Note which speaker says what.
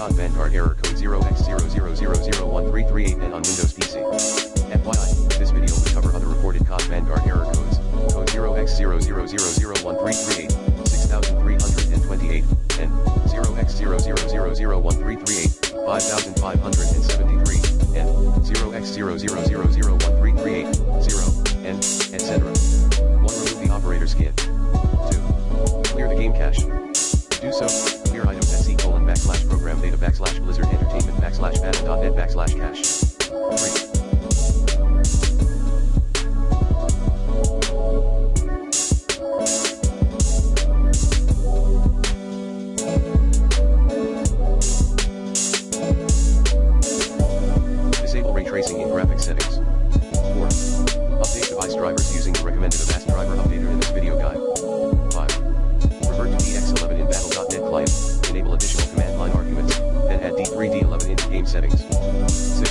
Speaker 1: CoD Vanguard error code 0x00001338 and on Windows PC. FYI, this video will cover other reported CoD Vanguard error codes, code 0x00001338, 6328, and 0x00001338, 5573, and 0x00001338, 0, and, etc. 1. Remove the operator skin. 2. Clear the game cache. Do so, clear items at c:/program data /blizzard entertainment /bata.net /cache. 3. Disable ray tracing in graphics settings. 4. Update device drivers using the recommended Avast driver updater in this video guide. 5. Revert to DX11 in battle.net client, enable additional command line arguments, then add D3D11 into game settings. 6.